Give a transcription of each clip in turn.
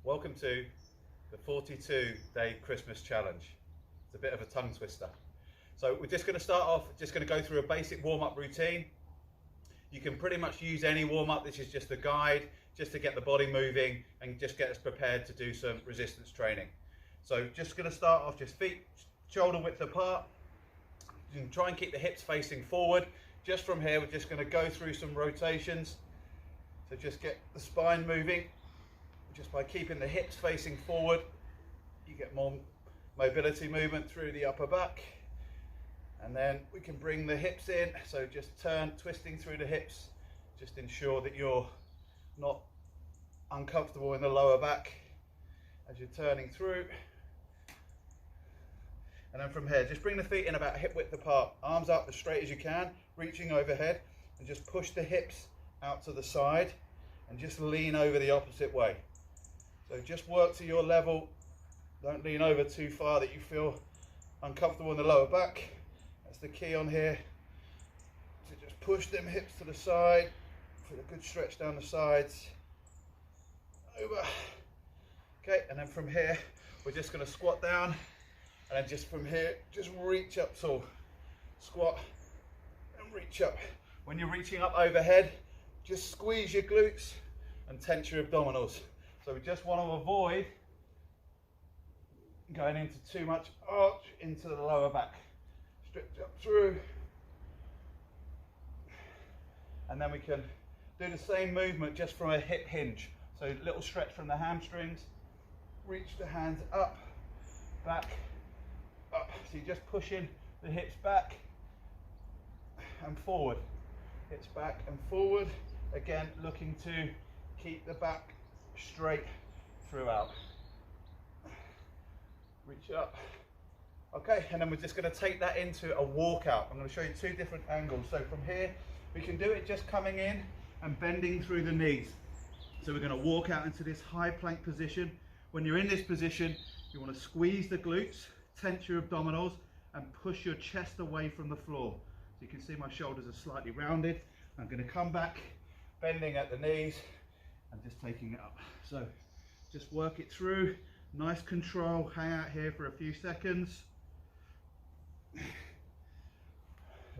Welcome to the 42-day Christmas challenge. It's a bit of a tongue twister. So we're just going to start off, just going to go through a basic warm-up routine. You can pretty much use any warm-up. This is just a guide, just to get the body moving and just get us prepared to do some resistance training. So just going to start off, just feet shoulder width apart. You can try and keep the hips facing forward. Just from here, we're just going to go through some rotations. So just get the spine moving. Just by keeping the hips facing forward, you get more mobility movement through the upper back. And then we can bring the hips in. So just twisting through the hips. Just ensure that you're not uncomfortable in the lower back as you're turning through. And then from here, just bring the feet in about hip width apart. Arms up as straight as you can, reaching overhead, and just push the hips out to the side and just lean over the opposite way. So just work to your level. Don't lean over too far that you feel uncomfortable in the lower back. That's the key on here. So just push them hips to the side. Feel a good stretch down the sides. Over. Okay, and then from here, we're just going to squat down. And then just from here, just reach up tall. Squat and reach up. When you're reaching up overhead, just squeeze your glutes and tense your abdominals. So we just want to avoid going into too much arch into the lower back. Stretch up through. And then we can do the same movement just from a hip hinge. So little stretch from the hamstrings. Reach the hands up, back, up. So you're just pushing the hips back and forward. Hips back and forward. Again, looking to keep the back straight throughout. Reach up. Okay, and then we're just going to take that into a walkout. I'm going to show you two different angles. So from here, we can do it just coming in and bending through the knees. So we're going to walk out into this high plank position. When you're in this position, you want to squeeze the glutes, tense your abdominals, and push your chest away from the floor. So you can see my shoulders are slightly rounded. I'm going to come back, bending at the knees, and just taking it up. So just work it through, nice control, hang out here for a few seconds. A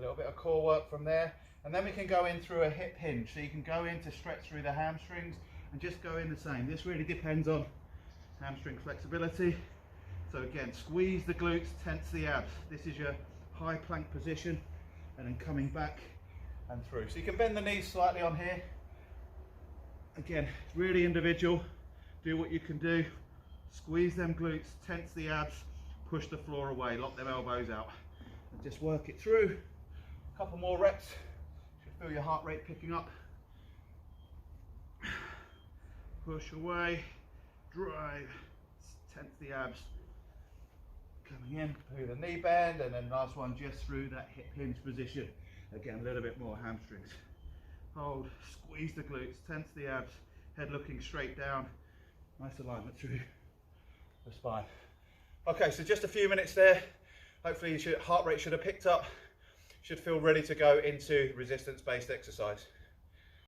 little bit of core work from there, and then we can go in through a hip hinge. So you can go in to stretch through the hamstrings and just go in the same. This really depends on hamstring flexibility. So again, squeeze the glutes, tense the abs. This is your high plank position, and then coming back and through. So you can bend the knees slightly on here. Again, it's really individual. Do what you can do. Squeeze them glutes, tense the abs, push the floor away, lock them elbows out. And just work it through. A couple more reps. Should feel your heart rate picking up. Push away, drive, tense the abs. Coming in through the knee bend, and then last one just through that hip hinge position. Again, a little bit more hamstrings. Hold, squeeze the glutes, tense the abs, head looking straight down. Nice alignment through the spine. Okay, so just a few minutes there. Hopefully your heart rate should have picked up. Should feel ready to go into resistance-based exercise.